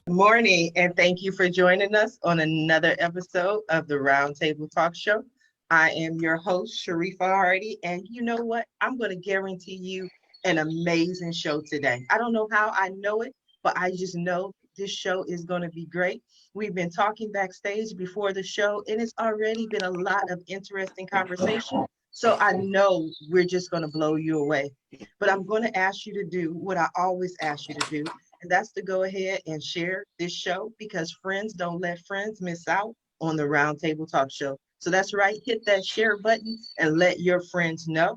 Morning, and thank you for joining us on another episode of the Roundtable Talk Show. I am your host, Sharifa Hardy, and you know what? I'm going to guarantee you an amazing show today. I don't know how I know it, but I just know this show is going to be great. We've been talking backstage before the show, and it's already been a lot of interesting conversation. So I know we're just going to blow you away. But I'm going to ask you to do what I always ask you to do, and that's to go ahead and share this show because friends don't let friends miss out on the Roundtable Talk Show. So that's right, hit that share button and let your friends know.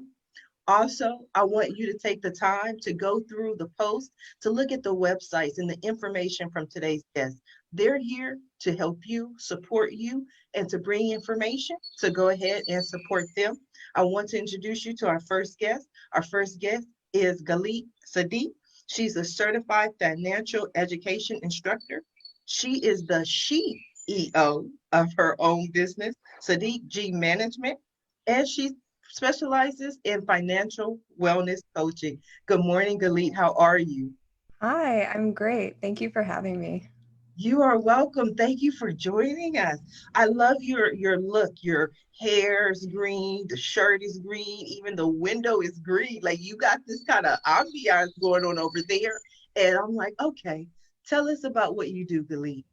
Also, I want you to take the time to go through the post to look at the websites and the information from today's guests. They're here to help you, support you, and to bring information. So go ahead and support them. I want to introduce you to our first guest. Our first guest is Galit Tsadik. She's a certified financial education instructor. She is the She.E.O of her own business, Tsadik G Management, and she specializes in financial wellness coaching. Good morning, Galit. How are you? Hi, I'm great. Thank you for having me. You are welcome. Thank you for joining us. I love your look. Your hair is green, the shirt is green, even the window is green. Like you got this kind of ambiance going on over there. And I'm like, okay, tell us about what you do, Galit.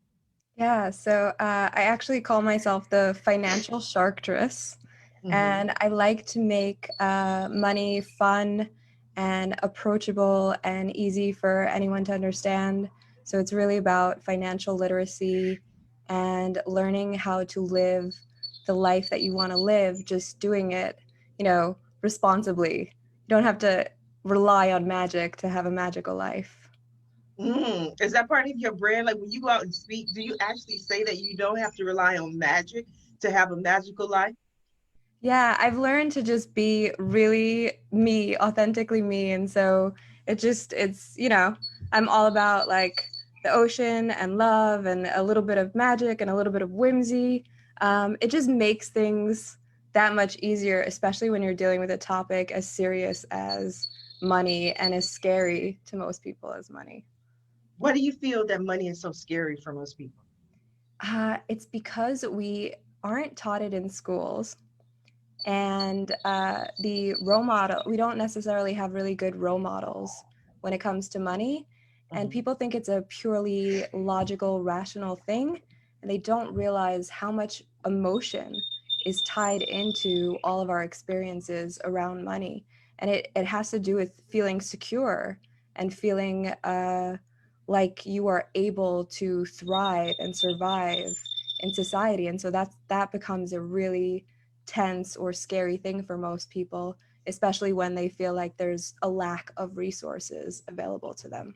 Yeah, so I actually call myself the financial sharktress, Mm-hmm. and I like to make money fun and approachable and easy for anyone to understand. So it's really about financial literacy and learning how to live the life that you want to live, just doing it, responsibly. You don't have to rely on magic to have a magical life. Is that part of your brand? Like when you go out and speak, do you actually say that you don't have to rely on magic to have a magical life? Yeah, I've learned to just be really me, authentically me. And so I'm all about like the ocean and love and a little bit of magic and a little bit of whimsy. It just makes things that much easier, especially when you're dealing with a topic as serious as money and as scary to most people as money. Why do you feel that money is so scary for most people? It's because we aren't taught it in schools. And the role model, we don't necessarily have really good role models when it comes to money, and Mhm. people think it's a purely logical, rational thing, and they don't realize how much emotion is tied into all of our experiences around money. And it has to do with feeling secure and feeling like you are able to thrive and survive in society. And so that becomes a really tense or scary thing for most people, especially when they feel like there's a lack of resources available to them.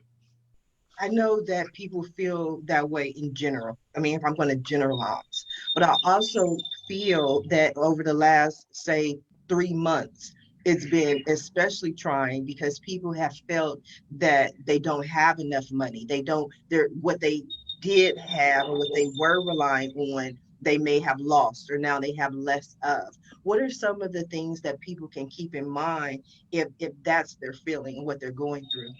I know that people feel that way in general. I mean, if I'm going to generalize, but I also feel that over the last, say, 3 months, it's been especially trying because people have felt that they don't have enough money. They're what they did have or what they were relying on, they may have lost or now they have less of. What are some of the things that people can keep in mind if that's their feeling and what they're going through?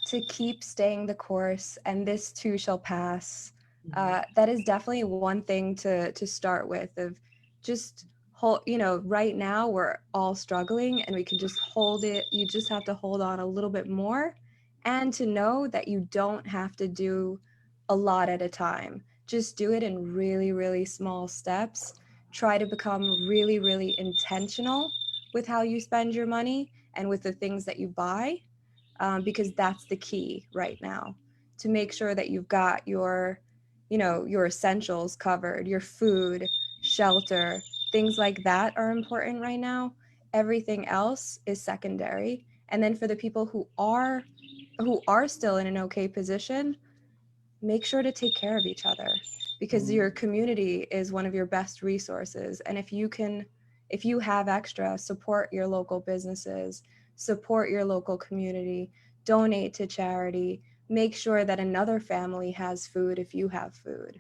To keep staying the course, and this too shall pass. Mhm. That is definitely one thing to start with. Of just hold, right now we're all struggling, and we can just hold it. You just have to hold on a little bit more, and to know that you don't have to do a lot at a time. Just do it in really, really small steps. Try to become really, really intentional with how you spend your money and with the things that you buy, because that's the key right now, to make sure that you've got your essentials covered, your food, shelter, things like that are important right now. Everything else is secondary. And then for the people who are still in an okay position, make sure to take care of each other, because your community is one of your best resources. And if you have extra, support your local businesses, support your local community, donate to charity, make sure that another family has food if you have food.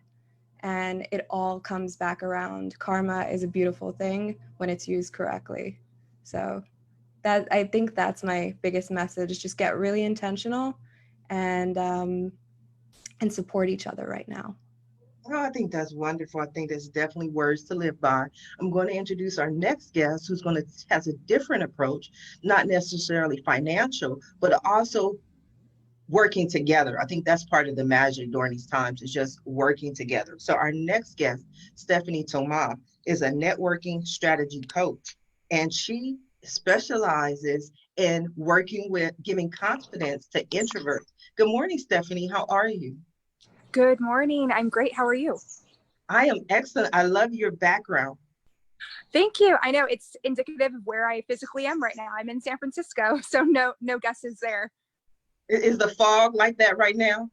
And it all comes back around. Karma is a beautiful thing when it's used correctly. So I think that's my biggest message. Just get really intentional and support each other right now. Oh, I think that's wonderful. I think that's definitely words to live by. I'm going to introduce our next guest who's going to has a different approach, not necessarily financial, but also working together. I think that's part of the magic during these times is just working together. So our next guest, Stephanie Thoma, is a networking strategy coach, and she specializes in working with giving confidence to introverts. Good morning, Stephanie. How are you? Good morning. I'm great. How are you? I am excellent. I love your background. Thank you. I know it's indicative of where I physically am right now. I'm in San Francisco, so no guesses there. Is the fog like that right now?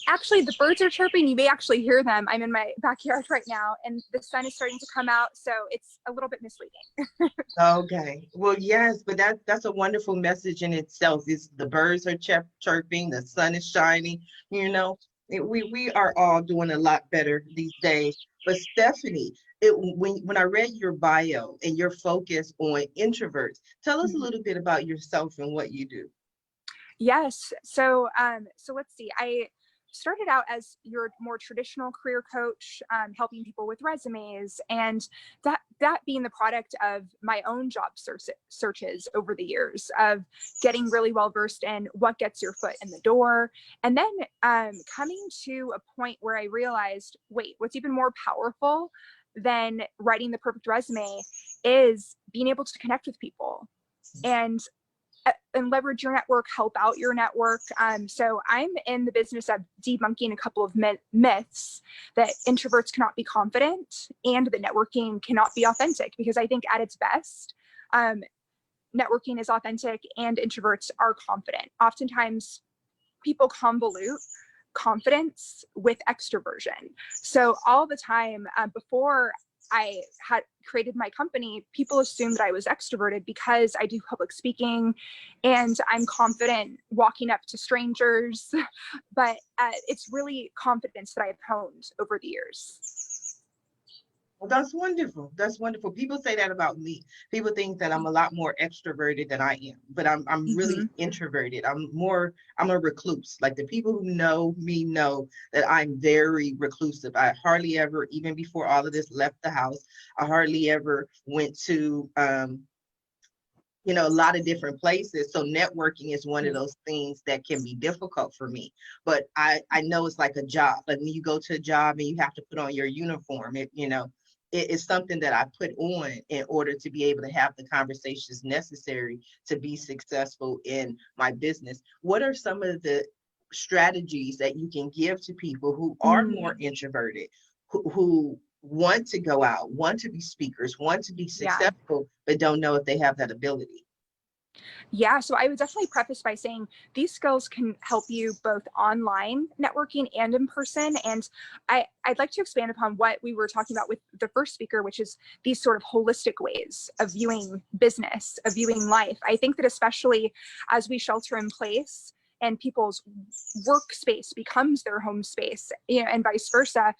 Actually the birds are chirping. You may actually hear them. I'm in my backyard right now and the sun is starting to come out, so it's a little bit misleading. Okay. Well, yes, but that's a wonderful message in itself. Is the birds are chirping, the sun is shining, you know. We are all doing a lot better these days. But Stephanie, when I read your bio and your focus on introverts, tell us a little bit about yourself and what you do. Yes. So let's see. I started out as your more traditional career coach, helping people with resumes, and that being the product of my own job searches over the years of getting really well versed in what gets your foot in the door, and then coming to a point where I realized, wait, what's even more powerful than writing the perfect resume is being able to connect with people and leverage your network, help out your network. So I'm in the business of debunking a couple of myths that introverts cannot be confident and that networking cannot be authentic, because I think at its best, networking is authentic and introverts are confident. Oftentimes people convolute confidence with extroversion. So all the time before I had created my company, people assumed that I was extroverted because I do public speaking and I'm confident walking up to strangers, but it's really confidence that I've honed over the years. Well, that's wonderful. That's wonderful. People say that about me. People think that I'm a lot more extroverted than I am, but I'm really introverted. I'm a recluse. Like the people who know me know that I'm very reclusive. I hardly ever, even before all of this, left the house. I hardly ever went to a lot of different places. So networking is one of those things that can be difficult for me. But I know it's like a job. Like when you go to a job and you have to put on your uniform, it is something that I put on in order to be able to have the conversations necessary to be successful in my business. What are some of the strategies that you can give to people who are more introverted, who want to go out, want to be speakers, want to be successful, but don't know if they have that ability? Yeah, so I would definitely preface by saying these skills can help you both online networking and in person. And I'd like to expand upon what we were talking about with the first speaker, which is these sort of holistic ways of viewing business, of viewing life. I think that especially as we shelter in place and people's workspace becomes their home space, and vice versa,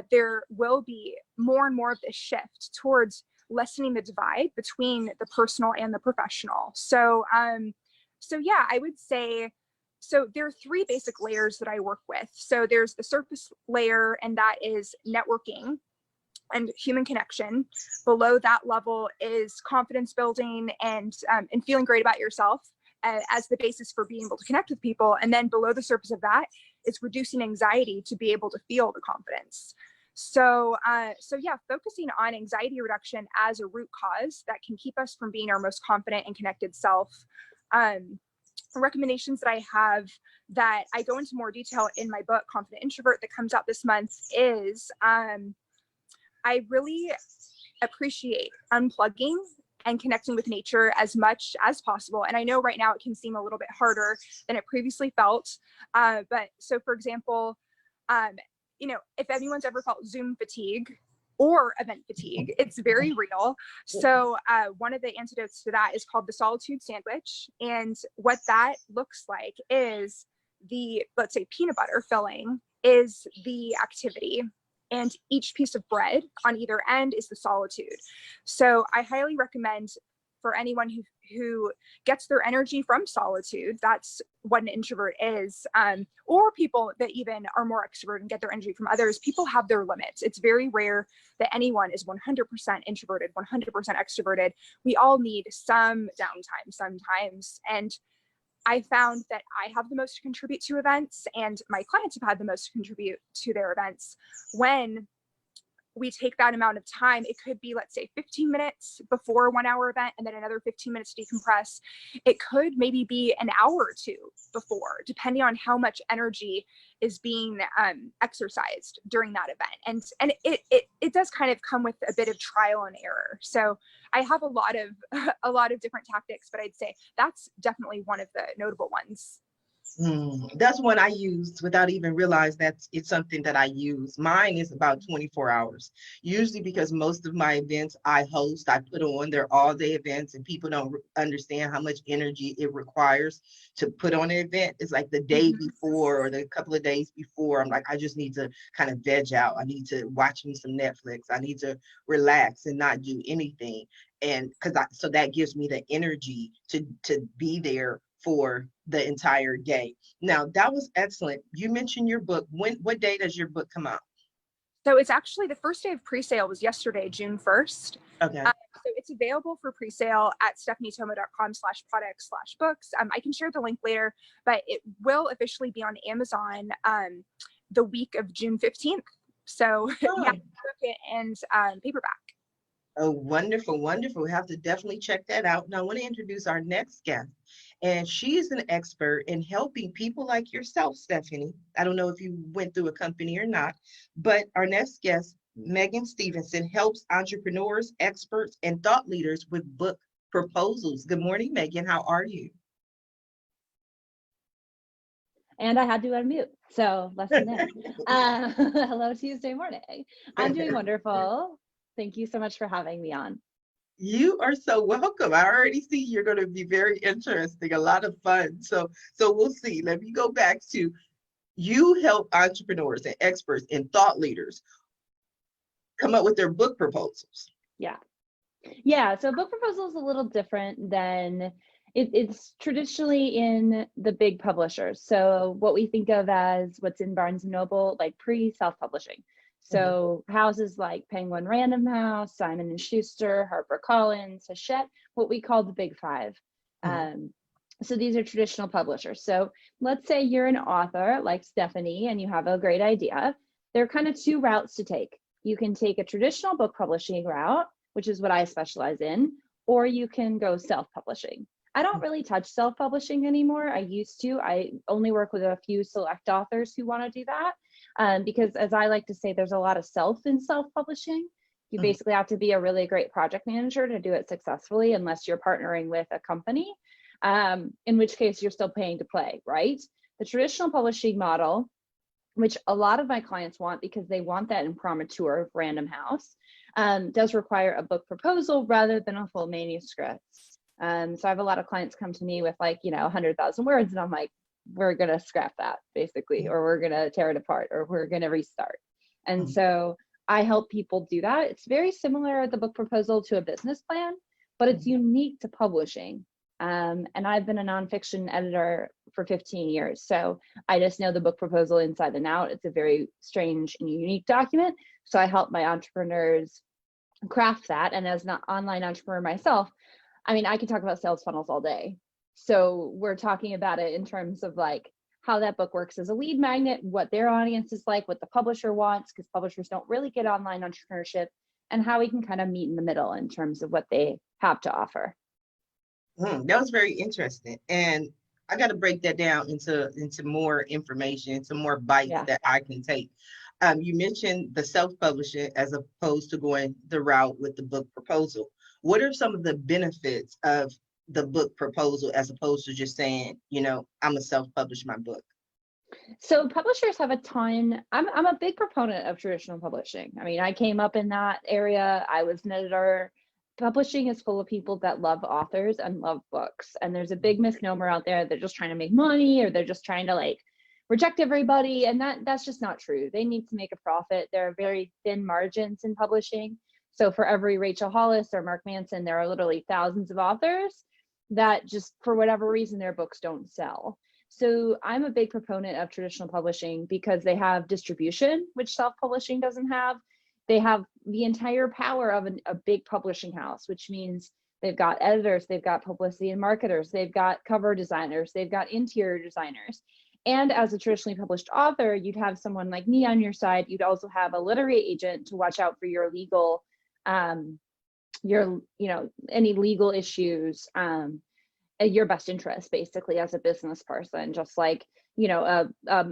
there will be more and more of this shift towards lessening the divide between the personal and the professional. So yeah, I would say, so there are three basic layers that I work with. So there's the surface layer, and that is networking and human connection. Below that level is confidence building and feeling great about yourself as the basis for being able to connect with people. And then below the surface of that is reducing anxiety to be able to feel the confidence. So yeah, focusing on anxiety reduction as a root cause that can keep us from being our most confident and connected self. Recommendations that I have that I go into more detail in my book, Confident Introvert, that comes out this month is I really appreciate unplugging and connecting with nature as much as possible. And I know right now it can seem a little bit harder than it previously felt. But so for example, if anyone's ever felt Zoom fatigue, or event fatigue. It's very real. So one of the antidotes to that is called the Solitude Sandwich. And what that looks like is the, let's say, peanut butter filling is the activity, and each piece of bread on either end is the solitude. So I highly recommend for anyone who gets their energy from solitude, that's what an introvert is, or people that even are more extrovert and get their energy from others, people have their limits. It's very rare that anyone is 100% introverted, 100% extroverted. We all need some downtime sometimes. And I found that I have the most to contribute to events, and my clients have had the most to contribute to their events when we take that amount of time. It could be, let's say, 15 minutes before a 1 hour event and then another 15 minutes to decompress. It could maybe be an hour or two before, depending on how much energy is being exercised during that event. And it does kind of come with a bit of trial and error. So I have a lot of different tactics, but I'd say that's definitely one of the notable ones. That's one I used without even realize that it's something that I use. Mine is about 24 hours, usually because most of my events I host, I put on, they're all day events, and people don't understand how much energy it requires to put on an event. It's like the day before or the couple of days before, I'm like, I just need to kind of veg out. I need to watch me some Netflix. I need to relax and not do anything. And so that gives me the energy to be there for the entire day. Now, that was excellent. You mentioned your book. What day does your book come out? So it's actually the first day of pre-sale was yesterday, June 1st. Okay. So it's available for pre-sale at stephanietoma.com/products/books. I can share the link later, but it will officially be on Amazon the week of June 15th. So yeah, book and paperback. Oh, wonderful, wonderful. We have to definitely check that out. Now, I want to introduce our next guest, and she is an expert in helping people like yourself, Stephanie. I don't know if you went through a company or not, but our next guest, Meghan Stevenson, helps entrepreneurs, experts, and thought leaders with book proposals. Good morning, Meghan. How are you? And I had to unmute, so lesson there. Hello, Tuesday morning. I'm doing wonderful. Thank you so much for having me on. You are so welcome. I already see you're going to be very interesting, a lot of fun. So we'll see. Let me go back to you help entrepreneurs and experts and thought leaders come up with their book proposals. Yeah. So book proposal is a little different than it's traditionally in the big publishers. So what we think of as what's in Barnes & Noble, like pre-self-publishing. So houses like Penguin Random House, Simon & Schuster, Harper Collins, Hachette, what we call the big five. So these are traditional publishers. So let's say you're an author like Stephanie and you have a great idea. There are kind of two routes to take. You can take a traditional book publishing route, which is what I specialize in, or you can go self-publishing. I don't really touch self-publishing anymore. I used to. I only work with a few select authors who want to do that. Because as I like to say, there's a lot of self in self-publishing. You basically have to be a really great project manager to do it successfully, unless you're partnering with a company, in which case you're still paying to play, right? The traditional publishing model, which a lot of my clients want because they want that imprimatur of Random House, does require a book proposal rather than a full manuscript. So I have a lot of clients come to me with 100,000 words, and I'm like, we're going to scrap that basically, or we're going to tear it apart, or we're going to restart. And so I help people do that. It's very similar, the book proposal, to a business plan, but it's unique to publishing. And I've been a nonfiction editor for 15 years. So I just know the book proposal inside and out. It's a very strange and unique document. So I help my entrepreneurs craft that. And as an online entrepreneur myself, I mean, I could talk about sales funnels all day. So we're talking about it in terms of how that book works as a lead magnet, what their audience is like, what the publisher wants, because publishers don't really get online entrepreneurship, and how we can kind of meet in the middle in terms of what they have to offer. That was very interesting. And I got to break that down into more information, into more bites that I can take. You mentioned the self-publishing as opposed to going the route with the book proposal. What are some of the benefits of the book proposal as opposed to just saying, I'm gonna self-publish my book? So publishers have a ton. I'm a big proponent of traditional publishing. I mean, I came up in that area. I was an editor. Publishing is full of people that love authors and love books. And there's a big misnomer out there. They're just trying to make money, or they're just trying to like reject everybody. And that's just not true. They need to make a profit. There are very thin margins in publishing. So for every Rachel Hollis or Mark Manson, there are literally thousands of authors that just for whatever reason, their books don't sell. So I'm a big proponent of traditional publishing because they have distribution, which self-publishing doesn't have. They have the entire power of a big publishing house, which means they've got editors, they've got publicity and marketers, they've got cover designers, they've got interior designers. And as a traditionally published author, you'd have someone like me on your side. You'd also have a literary agent to watch out for your legal, any legal issues, your best interest, basically, as a business person, just like, a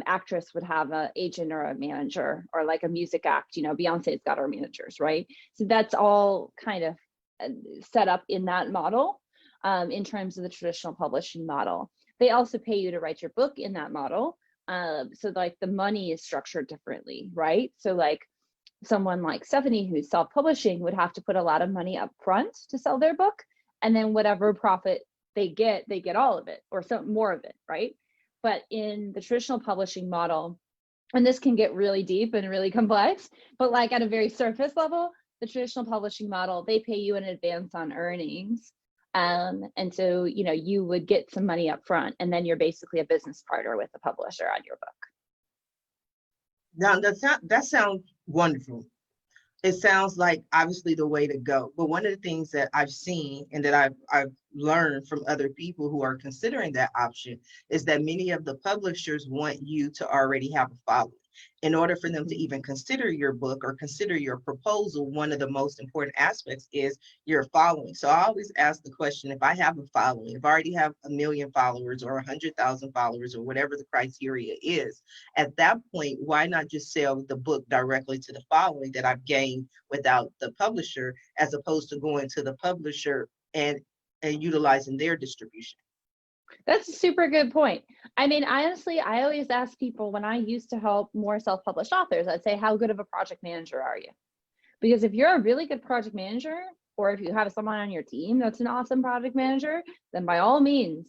actress would have an agent or a manager, or like a music act, Beyonce's got her managers, right? So that's all kind of set up in that model, in terms of the traditional publishing model. They also pay you to write your book in that model. So like the money is structured differently, right? So like someone like Stephanie, who's self-publishing, would have to put a lot of money up front to sell their book. And then whatever profit they get all of it, or some more of it, right? But in the traditional publishing model, and this can get really deep and really complex, but like at a very surface level, the traditional publishing model, they pay you in advance on earnings. And so, you would get some money up front, and then you're basically a business partner with the publisher on your book. Now that sounds wonderful. It sounds like obviously the way to go. But one of the things that I've seen and that I've learned from other people who are considering that option is that many of the publishers want you to already have a following. In order for them to even consider your book or consider your proposal, one of the most important aspects is your following. So I always ask the question, if I have a following, if I already have 1 million followers or 100,000 followers or whatever the criteria is, at that point, why not just sell the book directly to the following that I've gained without the publisher, as opposed to going to the publisher and utilizing their distribution? That's a super good point. I mean, honestly, I always ask people when I used to help more self-published authors, I'd say, how good of a project manager are you? Because if you're a really good project manager, or if you have someone on your team that's an awesome project manager, then by all means,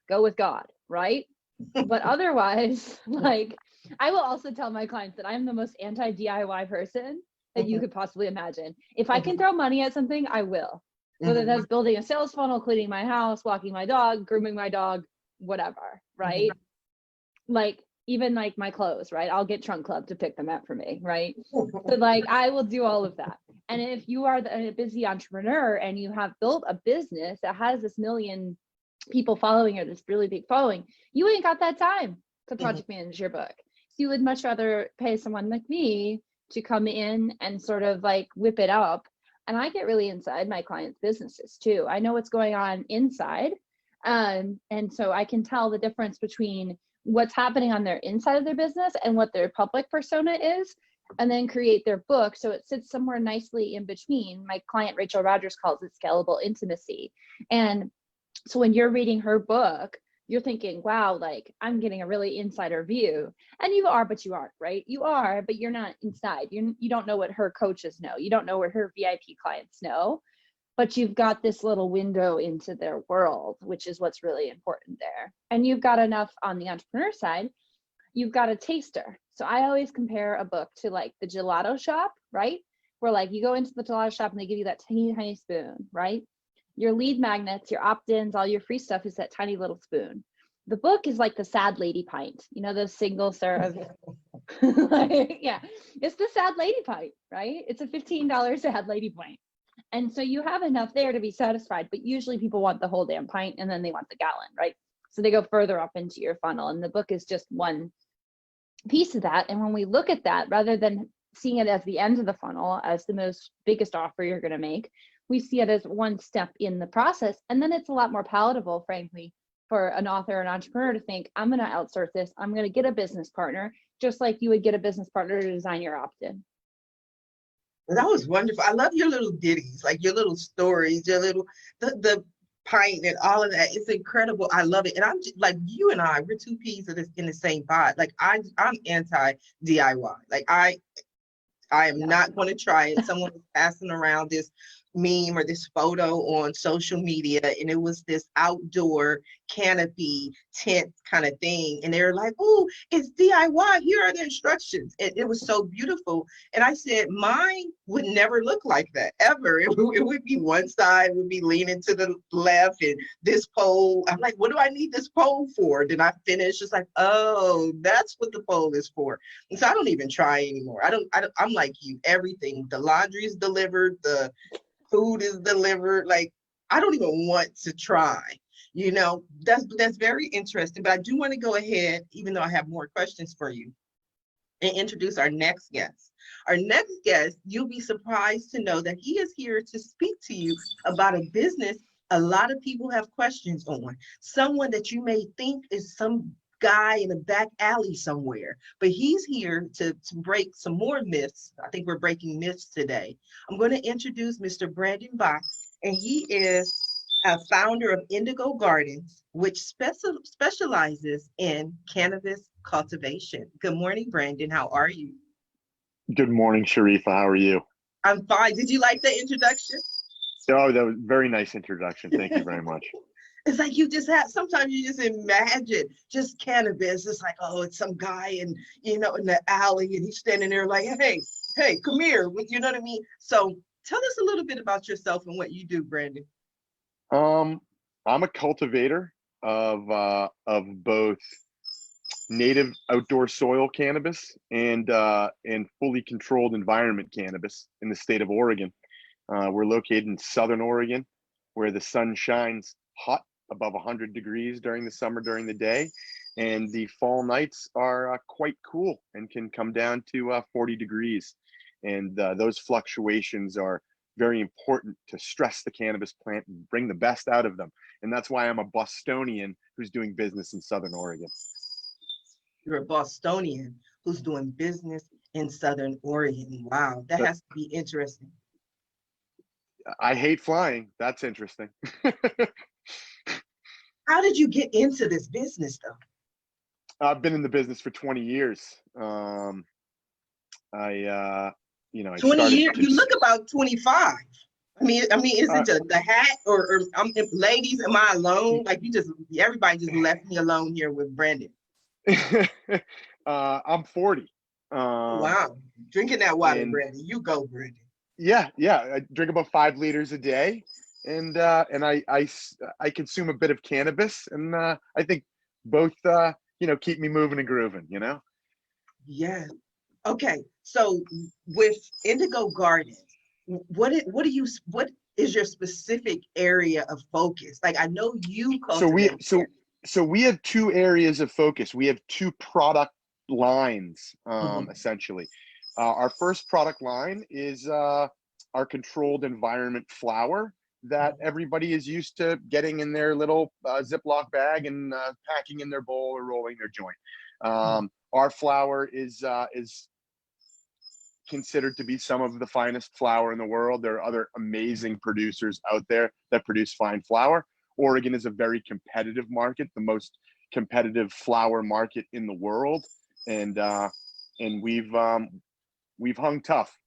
go with God, right? But otherwise, like, I will also tell my clients that I'm the most anti-DIY person that you could possibly imagine. If I can throw money at something, I will. Whether that's building a sales funnel, cleaning my house, walking my dog, grooming my dog, whatever, right? Like even like my clothes, right? I'll get Trunk Club to pick them up for me, right? So like I will do all of that. And if you are a busy entrepreneur and you have built a business that has this million people following or this really big following, you ain't got that time to project manage your book. So you would much rather pay someone like me to come in and sort of like whip it up. And I get really inside my clients' businesses too. I know what's going on inside. And so I can tell the difference between what's happening on their inside of their business and what their public persona is, and then create their book so it sits somewhere nicely in between. My client, Rachel Rogers, calls it scalable intimacy. And so when you're reading her book, you're thinking, wow, like I'm getting a really insider view. And you are, but you aren't, right? You are, but you're not inside. You don't know what her coaches know. You don't know what her VIP clients know, but you've got this little window into their world, which is what's really important there. And you've got enough on the entrepreneur side, you've got a taster. So I always compare a book to like the gelato shop, right? Where like you go into the gelato shop and they give you that teeny tiny spoon, right? Your lead magnets, your opt-ins, all your free stuff is that tiny little spoon. The book is like the sad lady pint, the single serve. Like, yeah, it's the sad lady pint, right? It's a $15 sad lady pint. And so you have enough there to be satisfied, but usually people want the whole damn pint and then they want the gallon, right? So they go further up into your funnel, and the book is just one piece of that. And when we look at that, rather than seeing it as the end of the funnel, as the biggest offer you're going to make, we see it as one step in the process. And then it's a lot more palatable, frankly, for an author or an entrepreneur to think, I'm going to outsource this. I'm going to get a business partner, just like you would get a business partner to design your opt-in. That was wonderful. I love your little ditties, like your little stories, the pint and all of that. It's incredible. I love it. And I'm like you and I, we're two peas in the same pod. Like I'm anti DIY. Like I am not going to try it. Someone was passing around this meme or this photo on social media, and it was this outdoor canopy tent kind of thing. And they were like, "Oh, it's DIY. Here are the instructions." And it was so beautiful. And I said, mine would never look like that ever. It would be one side would be leaning to the left, and this pole. I'm like, what do I need this pole for? Then I finished. It's like, oh, that's what the pole is for. And so I don't even try anymore. I'm like you. Everything. The laundry is delivered. The food is delivered. Like, I don't even want to try. That's very interesting. But I do want to go ahead, even though I have more questions for you, and introduce our next guest. Our next guest, you'll be surprised to know that he is here to speak to you about a business a lot of people have questions on. Someone that you may think is some guy in a back alley somewhere, but he's here to break some more myths. I think we're breaking myths today. I'm going to introduce Mr. Brandon Bach, and he is a founder of Indigo Gardens, which specializes in cannabis cultivation. Good morning, Brandon. How are you? Good morning, Sharifa. How are you? I'm fine. Did you like the introduction? Oh, that was a very nice introduction. Thank you very much. It's like sometimes you just imagine just cannabis. It's like, oh, it's some guy in the alley, and he's standing there like, hey, come here. You know what I mean? So tell us a little bit about yourself and what you do, Brandon. I'm a cultivator of both native outdoor soil cannabis and fully controlled environment cannabis in the state of Oregon. We're located in Southern Oregon, where the sun shines hot above 100 degrees during the summer during the day, and the fall nights are quite cool and can come down to 40 degrees. And those fluctuations are very important to stress the cannabis plant and bring the best out of them. And that's why I'm a Bostonian who's doing business in Southern Oregon. You're a Bostonian who's doing business in Southern Oregon. Wow, that has to be interesting. I hate flying. That's interesting. How did you get into this business, though? I've been in the business for 20 years. I 20 years. You look about 25. I mean, is it the hat or ladies? Am I alone? Like everybody just left me alone here with Brandon. I'm 40. Wow, drinking that water, Brandon. You go, Brandon. Yeah. I drink about 5 liters a day, and I consume a bit of cannabis, and I think both keep me moving and grooving. Yeah. Okay. So with Indigo Gardens, what is your specific area of focus? Like, I know you cultivate. So we have 2 areas of focus. We have 2 product lines, essentially. Our first product line is our controlled environment flower that everybody is used to getting in their little Ziploc bag and packing in their bowl or rolling their joint. Our flower is considered to be some of the finest flower in the world. There are other amazing producers out there that produce fine flower. Oregon is a very competitive market, the most competitive flower market in the world, and we've hung tough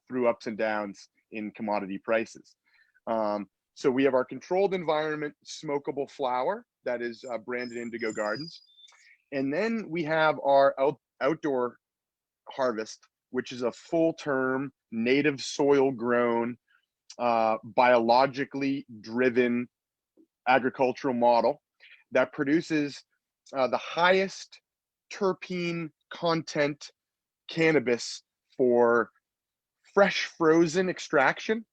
through ups and downs in commodity prices. So we have our controlled environment smokable flower that is branded Indigo Gardens, and then we have our outdoor harvest, which is a full-term native soil grown, biologically driven agricultural model that produces the highest terpene content cannabis for fresh frozen extraction.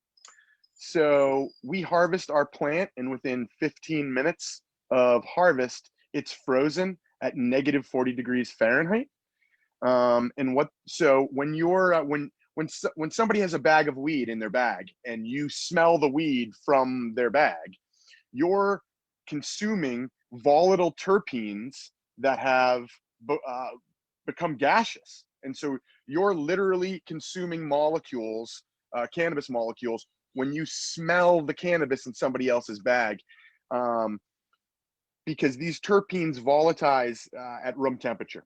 So we harvest our plant, and within 15 minutes of harvest, it's frozen at negative 40 degrees Fahrenheit. So when somebody has a bag of weed in their bag and you smell the weed from their bag, you're consuming volatile terpenes that have become gaseous. And so you're literally consuming molecules, cannabis molecules, when you smell the cannabis in somebody else's bag. because these terpenes volatilize at room temperature.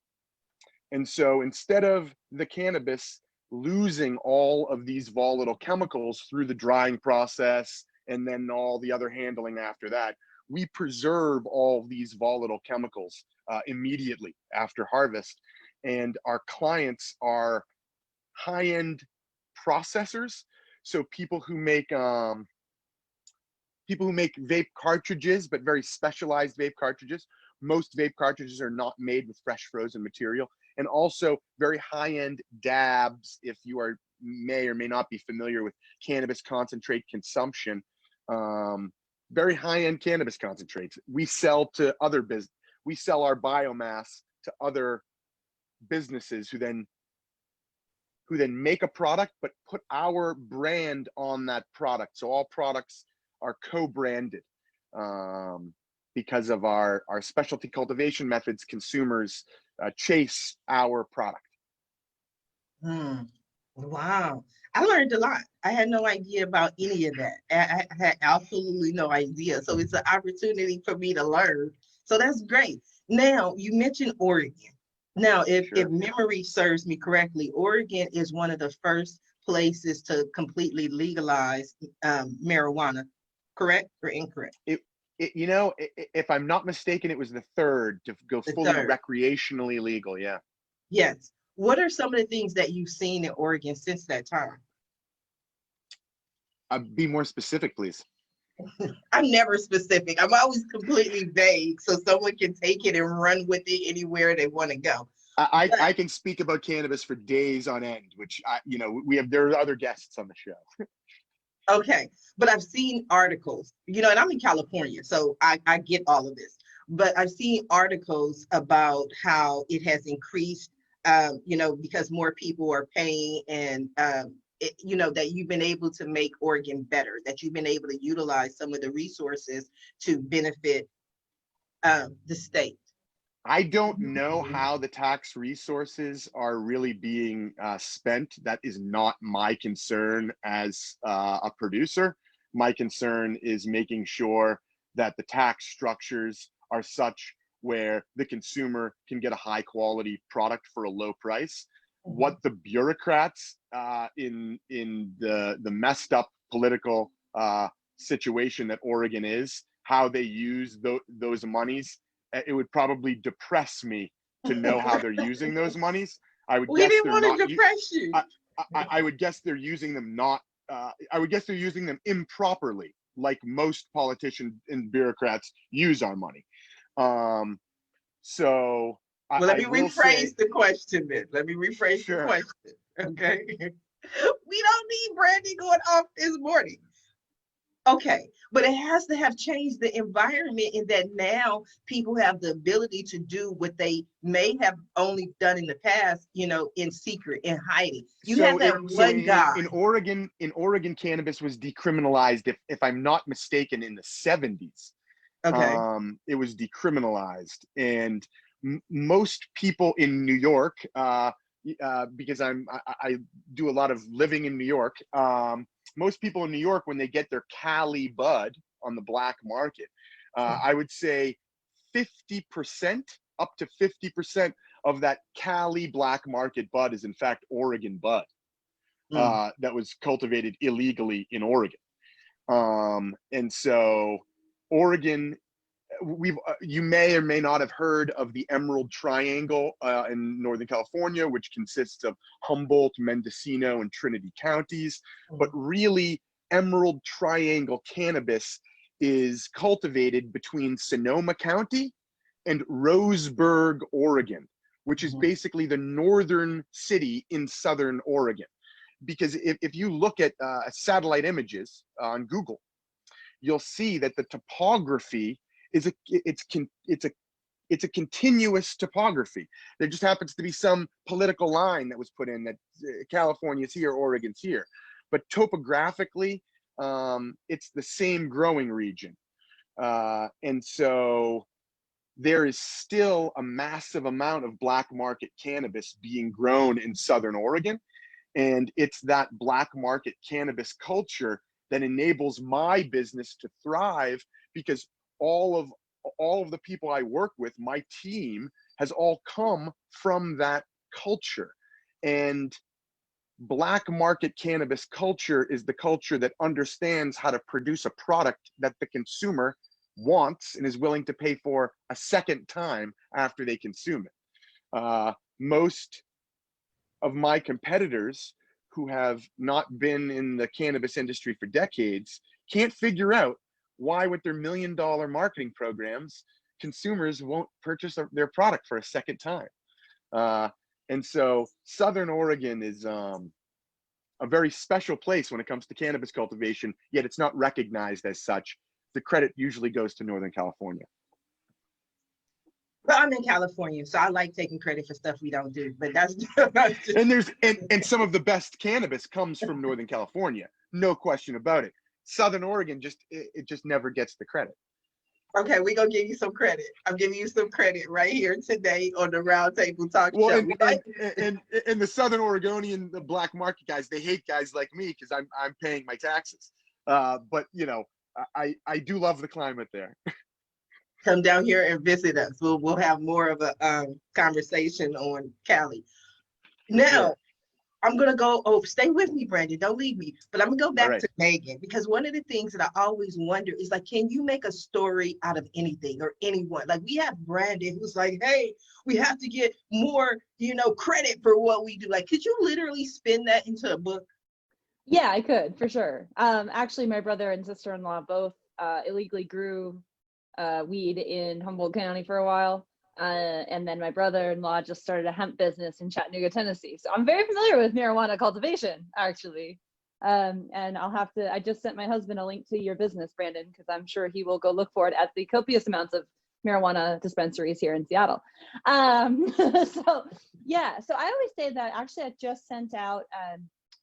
And so instead of the cannabis losing all of these volatile chemicals through the drying process and then all the other handling after that, we preserve all these volatile chemicals immediately after harvest. And our clients are high-end processors. So people who make vape cartridges, but very specialized vape cartridges. Most vape cartridges are not made with fresh frozen material. And also very high-end dabs, if you may or may not be familiar with cannabis concentrate consumption. Very high-end cannabis concentrates. We sell to other we sell our biomass to other businesses who then make a product, but put our brand on that product. So all products are co-branded because of our specialty cultivation methods. Consumers chase our product. Wow. I learned a lot. I had no idea about any of that. I had absolutely no idea. So it's an opportunity for me to learn. So that's great. Now, you mentioned Oregon. Now, if memory serves me correctly, Oregon is one of the first places to completely legalize marijuana, correct or incorrect? If I'm not mistaken, it was the third to go fully recreationally legal. Yeah. Yes. What are some of the things that you've seen in Oregon since that time? Be more specific, please. I'm never specific. I'm always completely vague, so someone can take it and run with it anywhere they want to go. I can speak about cannabis for days on end, which there are other guests on the show. Okay, but I've seen articles, and I'm in California, so I get all of this. But I've seen articles about how it has increased, because more people are paying, and that you've been able to make Oregon better, that you've been able to utilize some of the resources to benefit the state. I don't know how the tax resources are really being spent. That is not my concern as a producer. My concern is making sure that the tax structures are such where the consumer can get a high quality product for a low price. What the bureaucrats in the messed up political situation that Oregon is, how they use those monies, it would probably depress me to know how they're using those monies. I would guess didn't want to depress you. I would guess they're using them I would guess they're using them improperly, like most politicians and bureaucrats use our money. So let me rephrase the question then. Let me rephrase the question. Okay. We don't need Brandy going off this morning. Okay, but it has to have changed the environment in that now people have the ability to do what they may have only done in the past, in secret, in hiding. You have that one guy. In Oregon, cannabis was decriminalized, if I'm not mistaken, in the 70s. Okay. It was decriminalized, and most people in New York, because I do a lot of living in New York. Most people in New York, when they get their Cali bud on the black market, I would say 50%, up to 50% of that Cali black market bud is in fact Oregon bud that was cultivated illegally in Oregon. And so Oregon, you may or may not have heard of the Emerald Triangle in Northern California, which consists of Humboldt, Mendocino, and Trinity counties. But really, Emerald Triangle cannabis is cultivated between Sonoma County and Roseburg, Oregon, which is basically the northern city in southern Oregon. Because if you look at satellite images on Google, you'll see that the topography it's a continuous topography. There just happens to be some political line that was put in that California's here, Oregon's here, but topographically, it's the same growing region, and so there is still a massive amount of black market cannabis being grown in Southern Oregon, and it's that black market cannabis culture that enables my business to thrive, because all of the people I work with, my team has all come from that culture. And black market cannabis culture is the culture that understands how to produce a product that the consumer wants and is willing to pay for a second time after they consume it. Most of my competitors who have not been in the cannabis industry for decades can't figure out why, with their $1 million marketing programs, consumers won't purchase their product for a second time. And so Southern Oregon is a very special place when it comes to cannabis cultivation, yet it's not recognized as such. The credit usually goes to Northern California. Well, I'm in California, so I like taking credit for stuff we don't do, but that's just... And some of the best cannabis comes from Northern California, no question about it. Southern Oregon it just never gets the credit. Okay, we're gonna give you some credit. I'm giving you some credit right here today on the Roundtable Talk Show. And the Southern Oregonian, the black market guys, they hate guys like me because I'm paying my taxes. But you know, I do love the climate there. Come down here and visit us. We'll have more of a conversation on Cali. Now, Sure. I'm gonna go. Oh, stay with me, Brandon. Don't leave me. But I'm gonna go back All right. to Meghan, because one of the things that I always wonder is, like, can you make a story out of anything or anyone? Like, we have Brandon who's like, hey, we have to get more, credit for what we do. Like, could you literally spin that into a book? Yeah, I could, for sure. Actually, my brother and sister-in-law both illegally grew weed in Humboldt County for a while. And then my brother-in-law just started a hemp business in Chattanooga, Tennessee. So I'm very familiar with marijuana cultivation, actually. And I just sent my husband a link to your business, Brandon, because I'm sure he will go look for it at the copious amounts of marijuana dispensaries here in Seattle. So I always say that, actually, I just sent out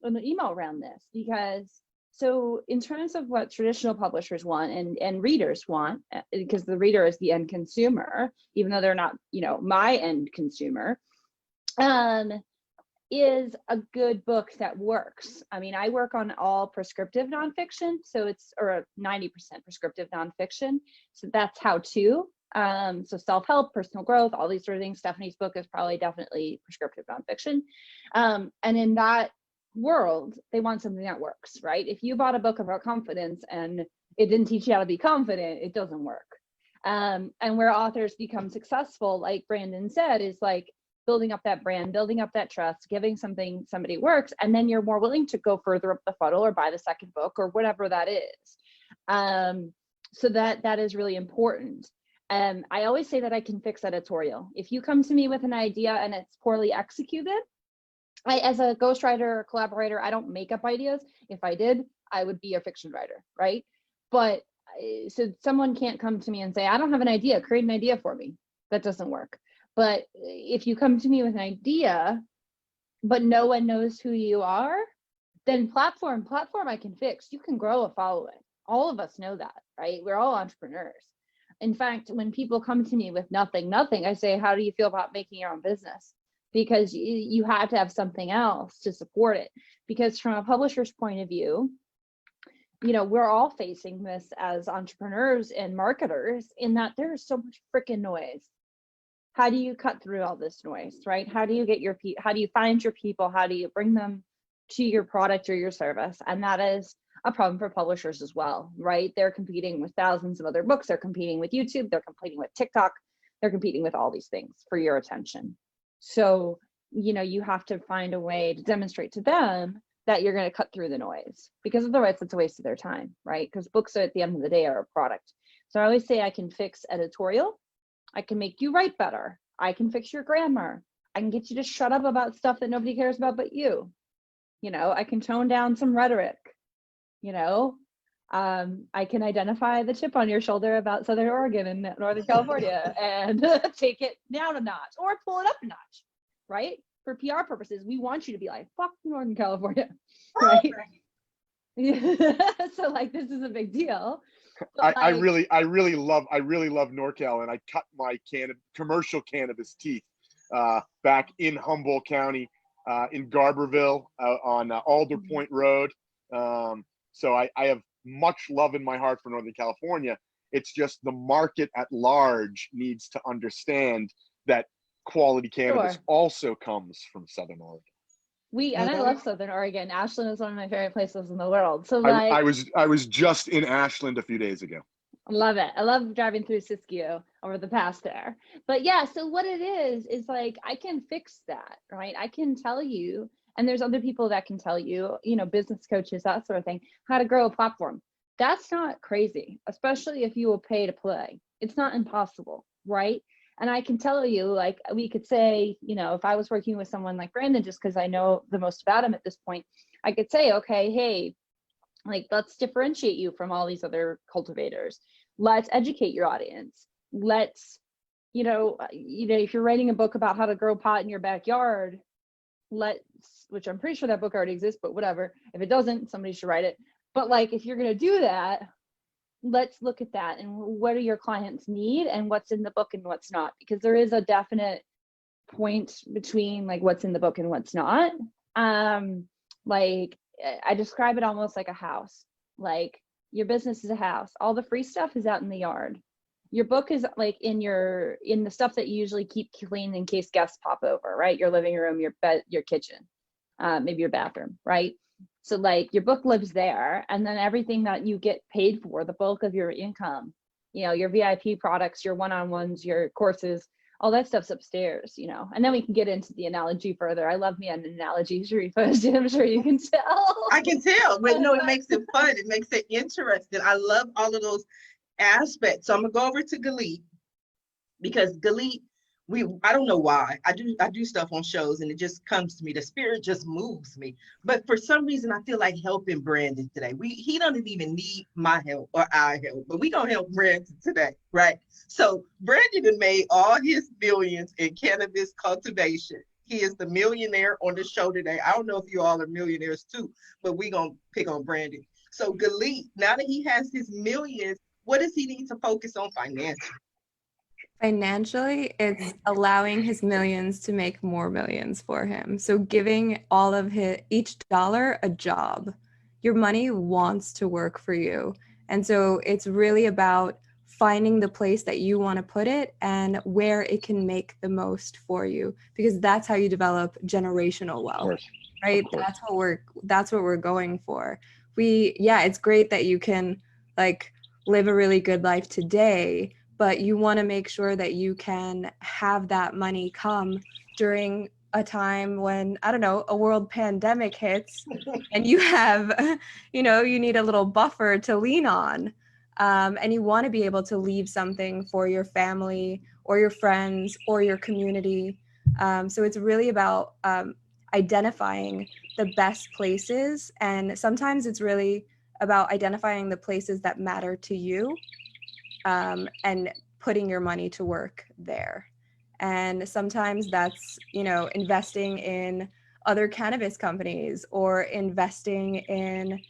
an email around this, because so in terms of what traditional publishers want and readers want, because the reader is the end consumer, even though they're not, my end consumer, is a good book that works. I mean, I work on all prescriptive nonfiction, or 90% prescriptive nonfiction. So that's how to. So self-help, personal growth, all these sort of things. Stephanie's book is probably definitely prescriptive nonfiction. And in that world, they want something that works, right? If you bought a book about confidence and it didn't teach you how to be confident, it doesn't work. And where authors become successful, like Brandon said, is like building up that brand, building up that trust, giving somebody works, and then you're more willing to go further up the funnel or buy the second book or whatever that is. So that is really important. I always say that I can fix editorial. If you come to me with an idea and it's poorly executed, as a ghostwriter or collaborator, I don't make up ideas. If I did, I would be a fiction writer, right? But so someone can't come to me and say, I don't have an idea, create an idea for me. That doesn't work. But if you come to me with an idea, but no one knows who you are, then platform I can fix. You can grow a following. All of us know that, right? We're all entrepreneurs. In fact, when people come to me with nothing, I say, how do you feel about making your own business? Because you have to have something else to support it. Because from a publisher's point of view, we're all facing this as entrepreneurs and marketers, in that there's so much freaking noise. How do you cut through all this noise, right? How do you get how do you find your people? How do you bring them to your product or your service? And that is a problem for publishers as well, right? They're competing with thousands of other books. They're competing with YouTube. They're competing with TikTok. They're competing with all these things for your attention. So, you have to find a way to demonstrate to them that you're going to cut through the noise, because otherwise it's a waste of their time, right? Because books at the end of the day are a product. So I always say I can fix editorial. I can make you write better. I can fix your grammar. I can get you to shut up about stuff that nobody cares about but you. I can tone down some rhetoric. I can identify the chip on your shoulder about Southern Oregon and Northern California and take it down a notch or pull it up a notch, right? For PR purposes, we want you to be like, fuck Northern California, right? So like, this is a big deal. I really love NorCal, and I cut my commercial cannabis teeth back in Humboldt County, in Garberville, on Alder Point Road. So I have much love in my heart for Northern California, It's just the market at large needs to understand that quality cannabis Sure. also comes from Southern Oregon. And I love Southern Oregon. Ashland is one of my favorite places in the world. So like, I was just in Ashland a few days ago. I love it. I love driving through Siskiyou over the past there. But yeah, so what it is like, I can fix that, right? I can tell you, and there's other people that can tell you, you know, business coaches, that sort of thing, how to grow a platform. That's not crazy, especially if you will pay to play. It's not impossible, right? And I can tell you, like, we could say, you know, if I was working with someone like Brandon, just because I know the most about him at this point, I could say, okay, hey, like, let's differentiate you from all these other cultivators. Let's educate your audience. Let's, you know, if you're writing a book about how to grow pot in your backyard, which I'm pretty sure that book already exists, but whatever. If it doesn't, somebody should write it. But like, if you're going to do that, let's look at that and what do your clients need and what's in the book and what's not, because there is a definite point between like what's in the book and what's not. Like, I describe it almost like a house. Like, your business is a house. All the free stuff is out in the yard. Your book is like in the stuff that you usually keep clean in case guests pop over, right? Your living room, your bed, your kitchen, maybe your bathroom, right? So like, your book lives there, and then everything that you get paid for, the bulk of your income, you know, your VIP products, your one-on-ones, your courses, all that stuff's upstairs, you know. And then we can get into the analogy further. I love me an analogy, Sharifa. I'm sure you can tell. I can tell, but no, it makes it fun. It makes it interesting. I love all of those aspects. So I'm gonna go over to Galit, because Galit, I don't know why. I do stuff on shows and it just comes to me. The spirit just moves me. But for some reason, I feel like helping Brandon today. He doesn't even need my help or our help, but we gonna help Brandon today, right? So Brandon has made all his millions in cannabis cultivation. He is the millionaire on the show today. I don't know if you all are millionaires too, but we gonna pick on Brandon. So Galit, now that he has his millions, what does he need to focus on financially? Financially, it's allowing his millions to make more millions for him. So giving all of each dollar a job. Your money wants to work for you. And so it's really about finding the place that you want to put it and where it can make the most for you, because that's how you develop generational wealth, right? That's what we're going for. It's great that you can like live a really good life today, but you want to make sure that you can have that money come during a time when, I don't know, a world pandemic hits and you have, you need a little buffer to lean on. And you want to be able to leave something for your family or your friends or your community. So it's really about identifying the best places. And sometimes it's really about identifying the places that matter to you. And putting your money to work there. And sometimes that's, investing in other cannabis companies or investing in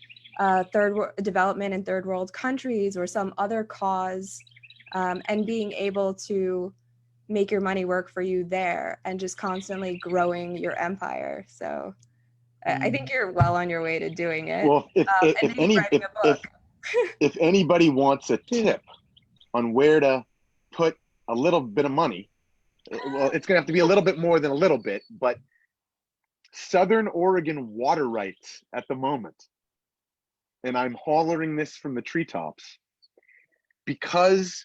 development in third world countries or some other cause, and being able to make your money work for you there and just constantly growing your empire. So I think you're well on your way to doing it. Well, if anybody wants a tip on where to put a little bit of money, well, it's gonna have to be a little bit more than a little bit, but Southern Oregon water rights at the moment, and I'm hollering this from the treetops, because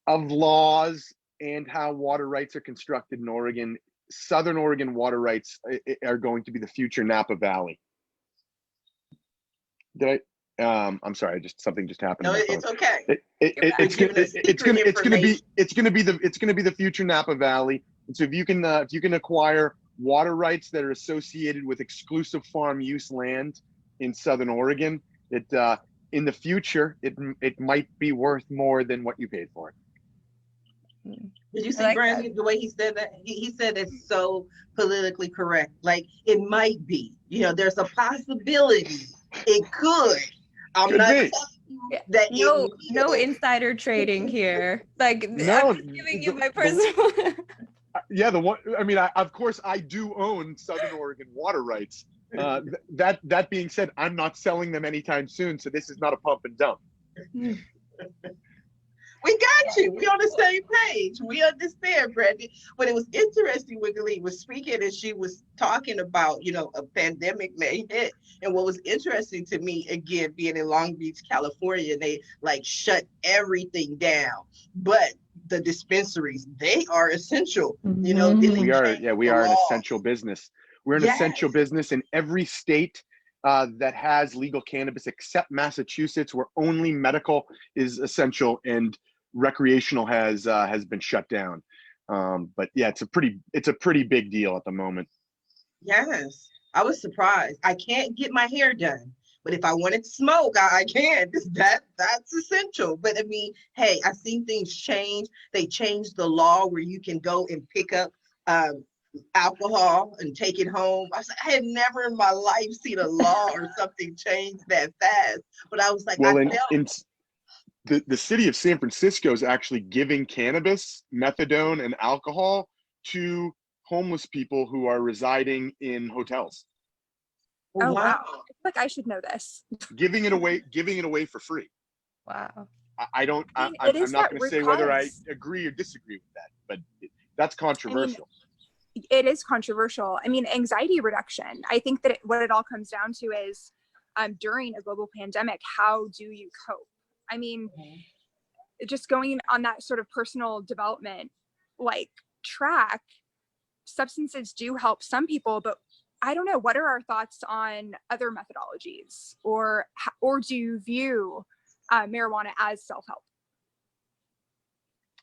of laws and how water rights are constructed in Oregon, Southern Oregon water rights are going to be the future Napa Valley. I'm sorry, something just happened. No, it's okay. It's gonna be the future Napa Valley. And so if you can acquire water rights that are associated with exclusive farm use land in Southern Oregon, in the future it might be worth more than what you paid for it. Did you see Brandon, the way he said that? He said it's so politically correct. Like, it might be, there's a possibility it could. I'm not telling you that no insider trading here. Like, no, I'm giving you my personal. Of course I do own Southern Oregon water rights. That being said, I'm not selling them anytime soon, so this is not a pump and dump. We got you. We on the same page. We understand, Brandy. But it was interesting when Galit was speaking and she was talking about, a pandemic may hit. And what was interesting to me, again, being in Long Beach, California, they like shut everything down. But the dispensaries, they are essential. Then they We are, changed we the are an law. essential business. We're an Yes. essential business in every state that has legal cannabis, except Massachusetts, where only medical is essential and recreational has been shut down. But yeah, it's a pretty big deal at the moment. Yes, I was surprised. I can't get my hair done, but if I wanted to smoke, I can. That's essential. But I mean, hey, I've seen things change. They changed the law where you can go and pick up alcohol and take it home. I had never in my life seen a law or something change that fast. But I was like, Well, I felt the city of San Francisco is actually giving cannabis, methadone, and alcohol to homeless people who are residing in hotels. Oh, wow. wow. I feel like I should know this. Giving it away for free. Wow. I'm is not that going to say whether I because- agree or disagree with that, but that's controversial. It is controversial. I mean, anxiety reduction. I think that what it all comes down to is during a global pandemic, how do you cope? I mean, just going on that sort of personal development like track, substances do help some people, but I don't know, what are our thoughts on other methodologies, or do you view marijuana as self-help?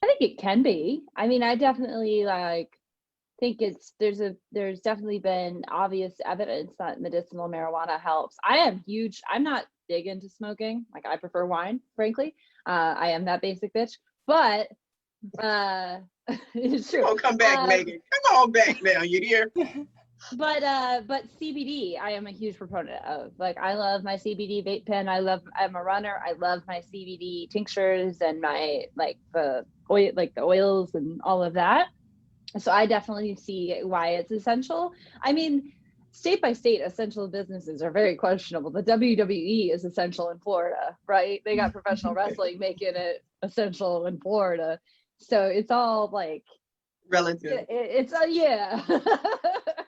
I think it can be. I mean, I definitely think there's definitely been obvious evidence that medicinal marijuana helps. I'm not big into smoking. Like, I prefer wine, frankly. I am that basic bitch, but it's true. Oh, come back, Megan. Come on back now. You hear? But CBD, I am a huge proponent of. Like, I love my CBD vape pen. I'm a runner. I love my CBD tinctures and my the oils and all of that. So I definitely see why it's essential. I mean, state by state, essential businesses are very questionable. The WWE is essential in Florida, right? They got professional wrestling making it essential in Florida. So it's all like Relative. Yeah.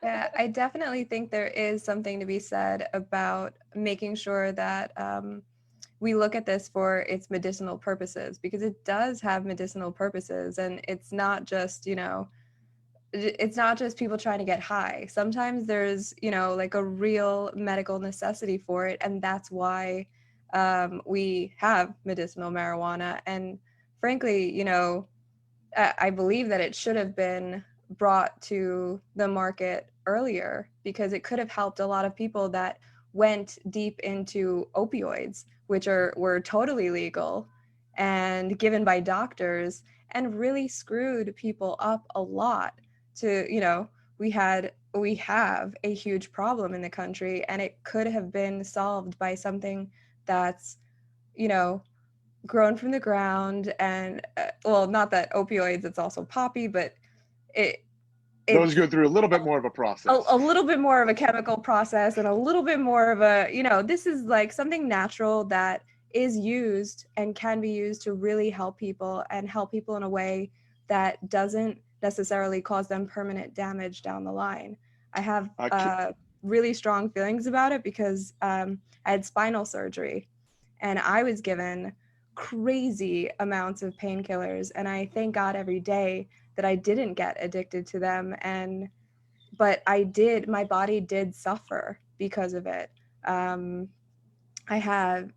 Yeah, I definitely think there is something to be said about making sure that we look at this for its medicinal purposes, because it does have medicinal purposes, and it's not just, it's not just people trying to get high. Sometimes there's, like a real medical necessity for it. And that's why we have medicinal marijuana. And frankly, I believe that it should have been brought to the market earlier, because it could have helped a lot of people that went deep into opioids, which were totally legal and given by doctors, and really screwed people up a lot. We have a huge problem in the country, and it could have been solved by something that's, grown from the ground. And well, not that opioids, it's also poppy, but those go through a little bit more of a process. A little bit more of a chemical process, and a little bit more of a, this is like something natural that is used and can be used to really help people, and help people in a way that doesn't necessarily cause them permanent damage down the line. I have really strong feelings about it, because I had spinal surgery, and I was given crazy amounts of painkillers, and I thank God every day that I didn't get addicted to them. But my body did suffer because of it. I have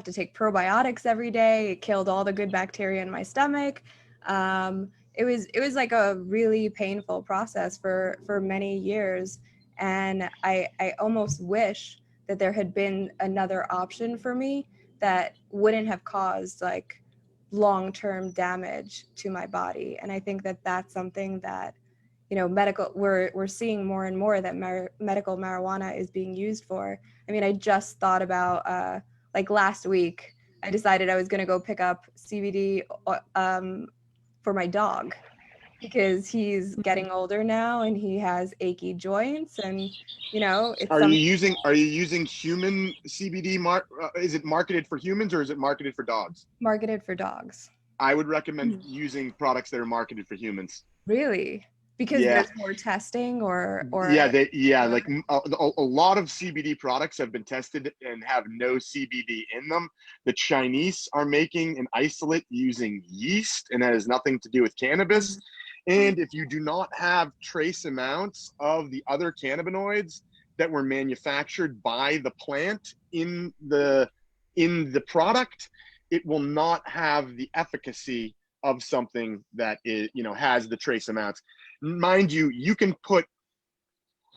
to take probiotics every day. It killed all the good bacteria in my stomach. It was like a really painful process for many years. And I almost wish that there had been another option for me that wouldn't have caused like long-term damage to my body. And I think that that's something that, we're seeing more and more that medical marijuana is being used for. I mean, I just thought about like last week, I decided I was going to go pick up CBD for my dog. because he's getting older now and he has achy joints, and it's Are you using human CBD? Is it marketed for humans or is it marketed for dogs? marketed for dogs. I would recommend using products that are marketed for humans. Really? Because Yeah. there's more testing or like a lot of CBD products have been tested and have no CBD in them. The Chinese are making an isolate using yeast, and that has nothing to do with cannabis. And if you do not have trace amounts of the other cannabinoids that were manufactured by the plant in the product, it will not have the efficacy of something that is, has the trace amounts. Mind you, you can put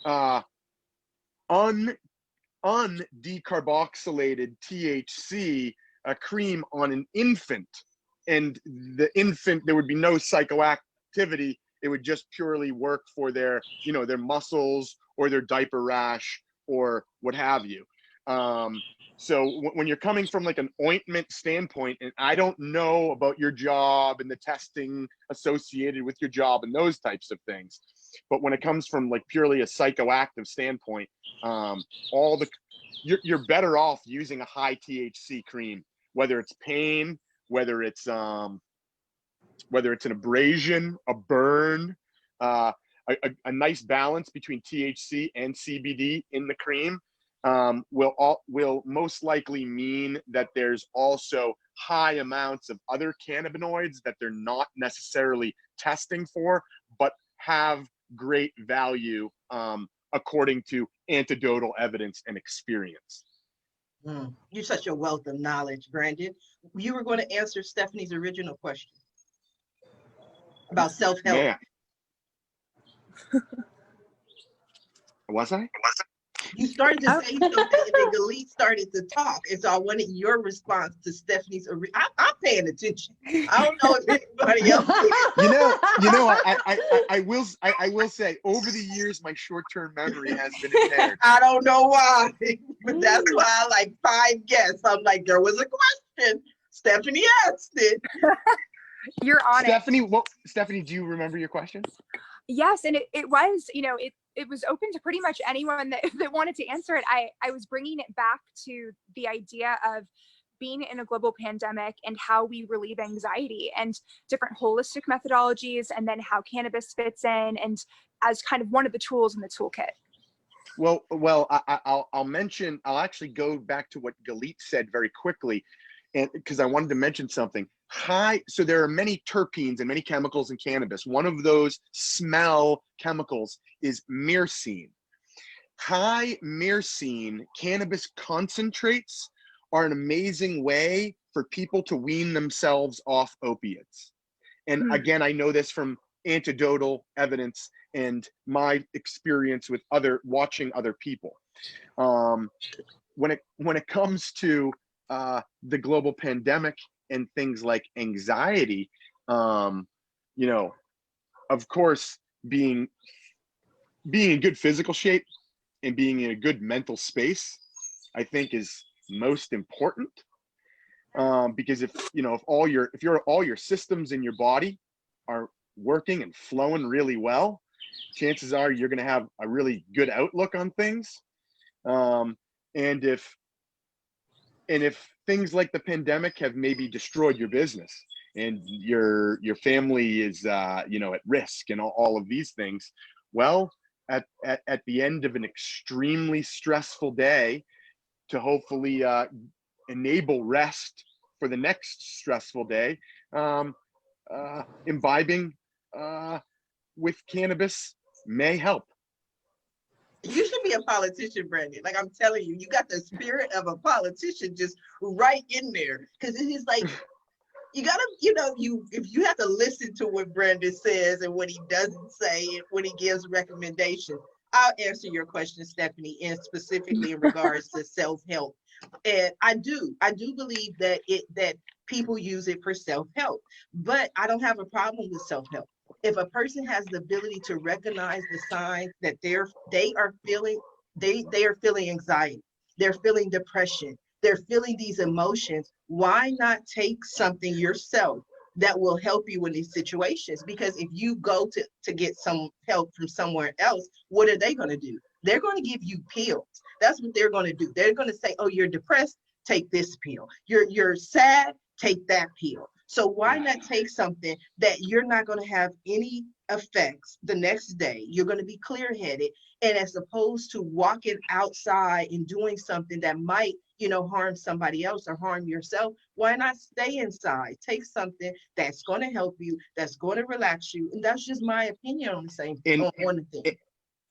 undecarboxylated THC cream on an infant, and the infant, there would be no psychoactivity. It would just purely work for their, their muscles or their diaper rash or what have you. So when you're coming from like an ointment standpoint, and I don't know about your job and the testing associated with your job and those types of things, but when it comes from like purely a psychoactive standpoint, you're better off using a high THC cream, whether it's pain, whether it's an abrasion, a burn, a nice balance between THC and CBD in the cream. Will most likely mean that there's also high amounts of other cannabinoids that they're not necessarily testing for, but have great value according to anecdotal evidence and experience. You're such a wealth of knowledge, Brandon. You were going to answer Stephanie's original question about self-help. Yeah. Was I? You started to say something, and then Galit started to talk, and so I wanted your response to Stephanie's. I'm paying attention. I don't know if anybody else is. I will say, over the years, my short-term memory has been impaired. I don't know why, but that's why I like 5 guests. I'm like, there was a question. Stephanie asked it. You're on Stephanie, Stephanie, do you remember your question? Yes, and it was, it was open to pretty much anyone that wanted to answer it. I was bringing it back to the idea of being in a global pandemic and how we relieve anxiety and different holistic methodologies, and then how cannabis fits in and as kind of one of the tools in the toolkit. Well, I'll actually go back to what Galit said very quickly, and because I wanted to mention something. So there are many terpenes and many chemicals in cannabis. One of those smell chemicals is myrcene. High myrcene cannabis concentrates are an amazing way for people to wean themselves off opiates. And again, I know this from anecdotal evidence and my experience with watching other people. When it comes to the global pandemic and things like anxiety, of course, being in good physical shape and being in a good mental space, I think is most important. Because if all your systems in your body are working and flowing really well, chances are you're going to have a really good outlook on things. And if things like the pandemic have maybe destroyed your business and your family is at risk and all of these things, well, at the end of an extremely stressful day, to hopefully enable rest for the next stressful day, imbibing with cannabis may help. You should be a politician, Brandon. Like, I'm telling you, you got the spirit of a politician just right in there. Because it is like, you gotta, if you have to listen to what Brandon says and what he doesn't say, and when he gives recommendations. I'll answer your question, Stephanie, and specifically in regards to self-help. And I do believe that people use it for self-help, but I don't have a problem with self-help. If a person has the ability to recognize the signs that they are feeling anxiety, they're feeling depression, they're feeling these emotions, why not take something yourself that will help you in these situations. Because if you go to get some help from somewhere else, what are they going to do? They're going to give you pills. That's what they're going to do. They're going to say, oh, you're depressed, take this pill. You're sad, take that pill. So why not take something that you're not going to have any effects the next day? You're going to be clear-headed. And as opposed to walking outside and doing something that might, harm somebody else or harm yourself, why not stay inside? Take something that's going to help you, that's going to relax you. And that's just my opinion on the same on the thing.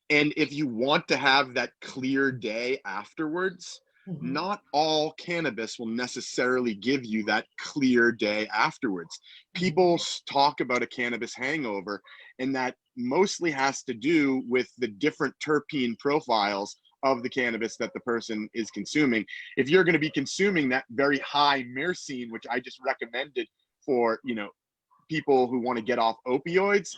And if you want to have that clear day afterwards, not all cannabis will necessarily give you that clear day afterwards. People talk about a cannabis hangover, and that mostly has to do with the different terpene profiles of the cannabis that the person is consuming. If you're going to be consuming that very high myrcene, which I just recommended for, people who want to get off opioids,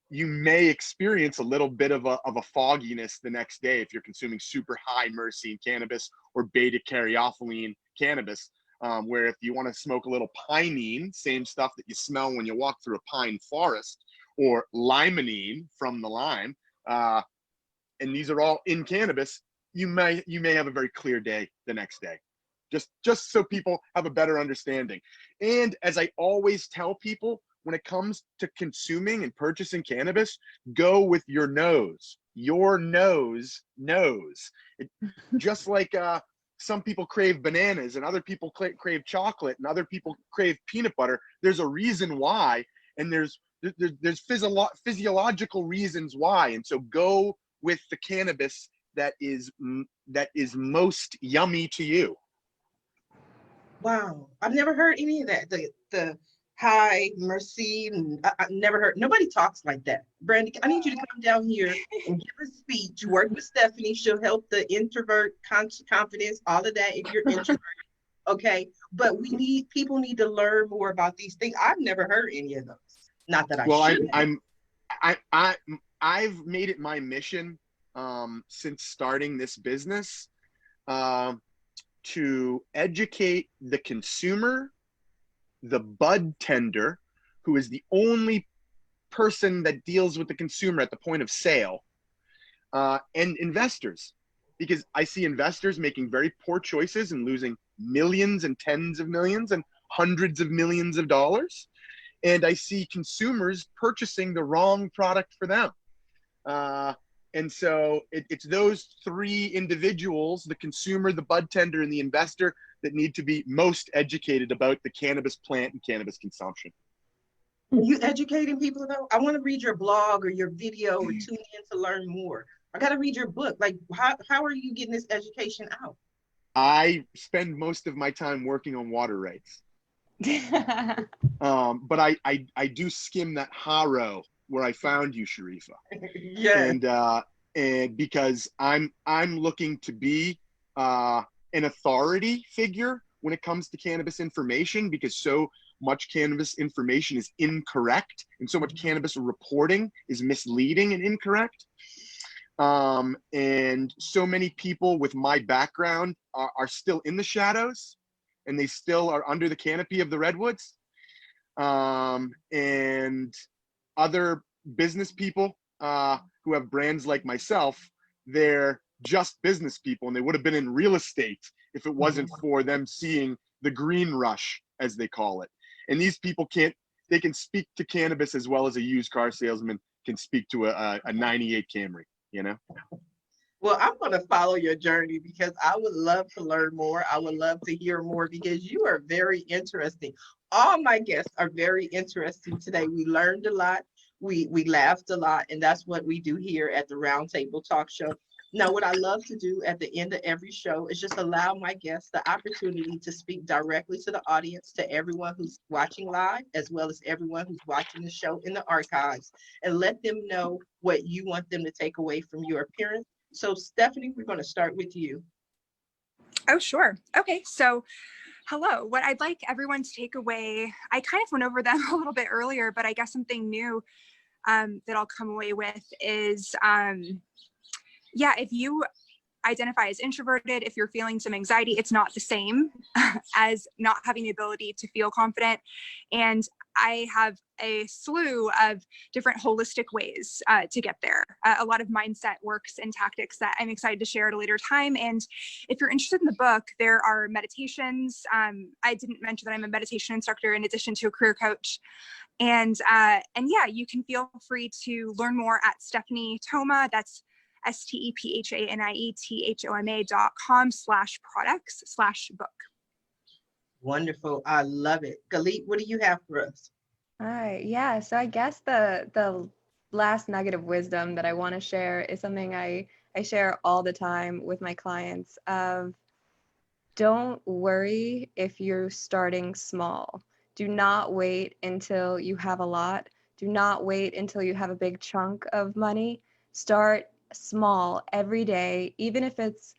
you may experience a little bit of a fogginess the next day if you're consuming super high myrcene cannabis or beta caryophyllene cannabis, where if you want to smoke a little pinene, same stuff that you smell when you walk through a pine forest, or limonene from the lime, and these are all in cannabis, you may have a very clear day the next day. Just so people have a better understanding. And as I always tell people, when it comes to consuming and purchasing cannabis, go with your nose. Your nose knows. Just like some people crave bananas and other people crave chocolate and other people crave peanut butter, there's a reason why, and there's physiological reasons why. And so go with the cannabis that is most yummy to you. Wow, I've never heard any of that. The high myrcene, I never heard. Nobody talks like that. Brandy, I need you to come down here and give a speech. Work with Stephanie. She'll help the introvert confidence, all of that. If you're introverted, okay. But people need to learn more about these things. I've never heard any of those. Not that I've made it my mission since starting this business to educate the consumer, the bud tender, who is the only person that deals with the consumer at the point of sale, and investors, because I see investors making very poor choices and losing millions and tens of millions and hundreds of millions of dollars. And I see consumers purchasing the wrong product for them. And so it's those three individuals, the consumer, the bud tender, and the investor, that need to be most educated about the cannabis plant and cannabis consumption. Are you educating people though? I want to read your blog or your video or tune in to learn more. I got to read your book. Like, how are you getting this education out? I spend most of my time working on water rights. But I do skim that harrow where I found you, Sharifa. Yeah. And because I'm looking to be an authority figure when it comes to cannabis information, because so much cannabis information is incorrect and so much cannabis reporting is misleading and incorrect. And so many people with my background are still in the shadows, and they still are under the canopy of the redwoods. And other business people who have brands like myself, they're just business people, and they would have been in real estate if it wasn't for them seeing the green rush, as they call it. And these people they can speak to cannabis as well as a used car salesman can speak to a 98 Camry, Well, I'm going to follow your journey because I would love to learn more. I would love to hear more because you are very interesting. All my guests are very interesting today. We learned a lot. We laughed a lot, and that's what we do here at the Roundtable Talk Show. Now, what I love to do at the end of every show is just allow my guests the opportunity to speak directly to the audience, to everyone who's watching live, as well as everyone who's watching the show in the archives, and let them know what you want them to take away from your appearance. So, Stephanie, we're going to start with you. Oh, sure. Okay. So, hello. What I'd like everyone to take away, I kind of went over them a little bit earlier, but I guess something new that I'll come away with is, if you identify as introverted, if you're feeling some anxiety, it's not the same as not having the ability to feel confident. And I have a slew of different holistic ways to get there. A lot of mindset works and tactics that I'm excited to share at a later time. And if you're interested in the book, there are meditations. I didn't mention that I'm a meditation instructor in addition to a career coach. And yeah, you can feel free to learn more at Stephanie Thoma. That's StephanieThoma.com/products/book. Wonderful. I love it. Galit, what do you have for us? All right. Yeah. So I guess the last nugget of wisdom that I want to share is something I share all the time with my clients of don't worry if you're starting small. Do not wait until you have a lot. Do not wait until you have a big chunk of money. Start small every day, even if it's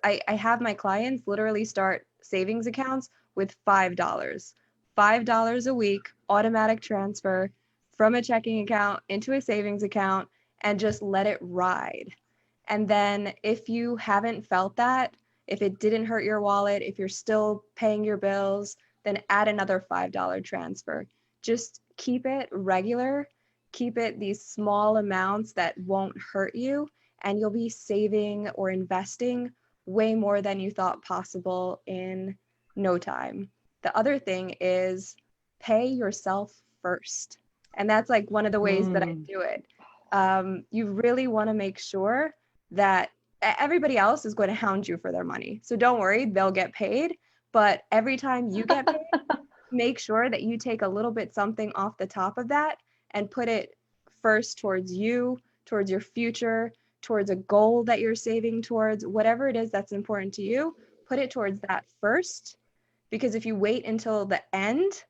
I have my clients literally start savings accounts with $5. $5 a week, automatic transfer from a checking account into a savings account, and just let it ride. And then if you haven't felt that, if it didn't hurt your wallet, if you're still paying your bills, then add another $5 transfer. Just keep it regular, keep it these small amounts that won't hurt you, and you'll be saving or investing way more than you thought possible in no time. The other thing is pay yourself first. And that's like one of the ways that I do it. You really want to make sure that everybody else is going to hound you for their money. So don't worry, they'll get paid. But every time you get paid, make sure that you take a little bit something off the top of that and put it first towards you, towards your future, towards a goal that you're saving towards, whatever it is that's important to you, put it towards that first. Because if you wait until the end,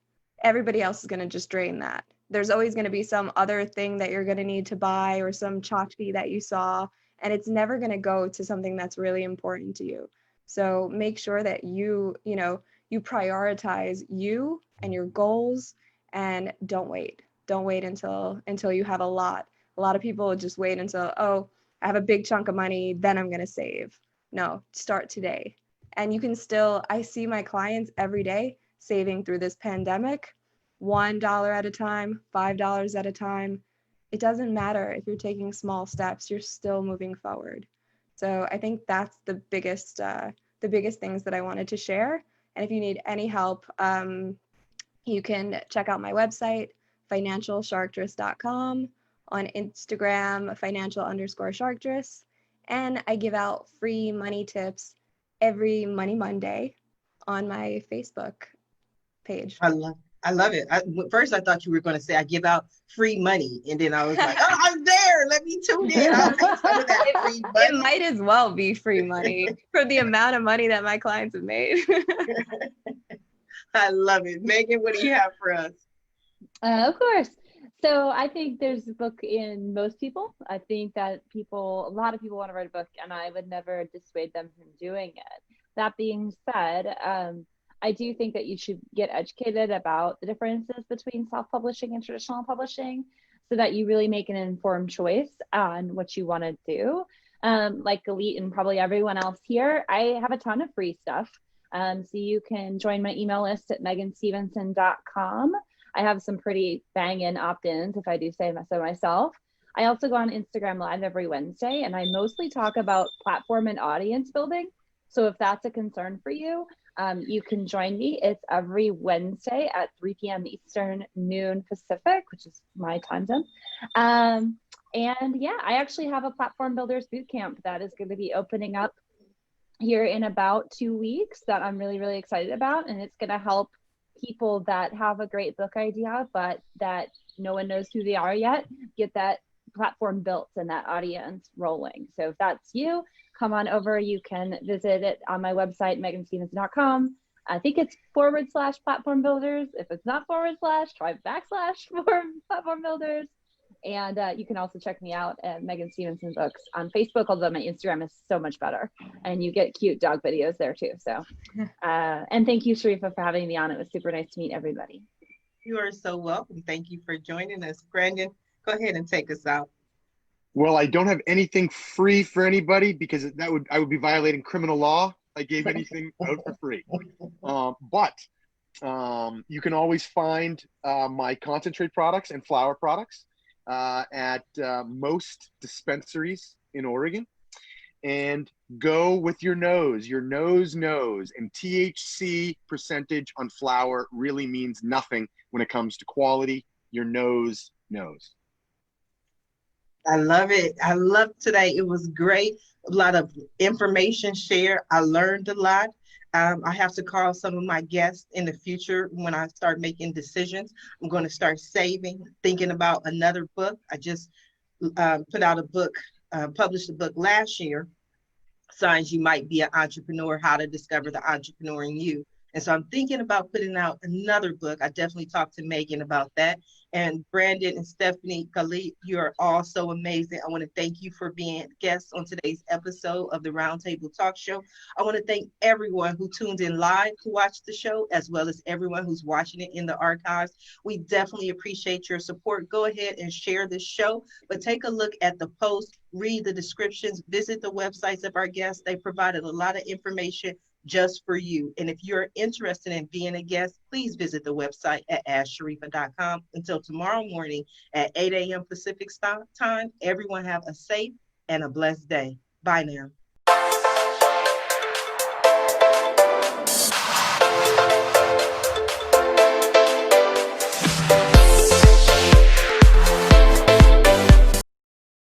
everybody else is going to just drain that. There's always going to be some other thing that you're going to need to buy or some chalk fee that you saw, and it's never going to go to something that's really important to you. So make sure that you prioritize you and your goals, and don't wait. Don't wait until you have a lot. A lot of people just wait until, oh, I have a big chunk of money, then I'm going to save. No, start today. And you can still, I see my clients every day saving through this pandemic, $1 at a time, $5 at a time. It doesn't matter if you're taking small steps, you're still moving forward. So I think that's the biggest things that I wanted to share. And if you need any help, you can check out my website, financialsharkdress.com, on Instagram, financial_sharkdress. And I give out free money tips every Money Monday on my Facebook page. I love it. First, I thought you were going to say I give out free money, and then I was like, "Oh, I'm there. Let me tune in. I'll take some of that free money." It might as well be free money for the amount of money that my clients have made. I love it. Megan, what do you have for us? Of course. So I think there's a book in most people. I think that a lot of people want to write a book, and I would never dissuade them from doing it. That being said, I do think that you should get educated about the differences between self-publishing and traditional publishing so that you really make an informed choice on what you want to do. Like Galit and probably everyone else here, I have a ton of free stuff. So you can join my email list at meghanstevenson.com. I have some pretty banging opt-ins, if I do say so myself. I also go on Instagram Live every Wednesday, and I mostly talk about platform and audience building. So if that's a concern for you, you can join me. It's every Wednesday at 3 p.m. Eastern, noon Pacific, which is my time zone. And yeah, I actually have a Platform Builders Bootcamp that is going to be opening up here in about 2 weeks that I'm really, really excited about. And it's going to help people that have a great book idea, but that no one knows who they are yet, get that platform built and that audience rolling. So if that's you, come on over. You can visit it on my website, meghanstevenson.com. I think it's /platform builders. If it's not /, try / for platform builders. And you can also check me out at Meghan Stevenson Books on Facebook, although my Instagram is so much better. And you get cute dog videos there too. So, and thank you, Sharifa, for having me on. It was super nice to meet everybody. You are so welcome. Thank you for joining us. Brandon, go ahead and take us out. Well, I don't have anything free for anybody because I would be violating criminal law if I gave anything out for free. But you can always find my concentrate products and flower products at most dispensaries in Oregon. And go with your nose. Your nose knows. And THC percentage on flower really means nothing when it comes to quality. Your nose knows. I love it. I love today. It was great. A lot of information shared. I learned a lot. I have to call some of my guests in the future when I start making decisions. I'm going to start saving, thinking about another book. I just put out a book, published a book last year, Signs You Might Be an Entrepreneur, How to Discover the Entrepreneur in You. And so I'm thinking about putting out another book. I definitely talked to Meghan about that. And Brandon and Stephanie, Galit, you are all so amazing. I want to thank you for being guests on today's episode of the Roundtable Talk Show. I want to thank everyone who tuned in live to watch the show, as well as everyone who's watching it in the archives. We definitely appreciate your support. Go ahead and share this show, but take a look at the post, read the descriptions, visit the websites of our guests. They provided a lot of information just for you. And if you're interested in being a guest, please visit the website at AskSharifa.com. Until tomorrow morning at 8 a.m. Pacific time, everyone have a safe and a blessed day. Bye now.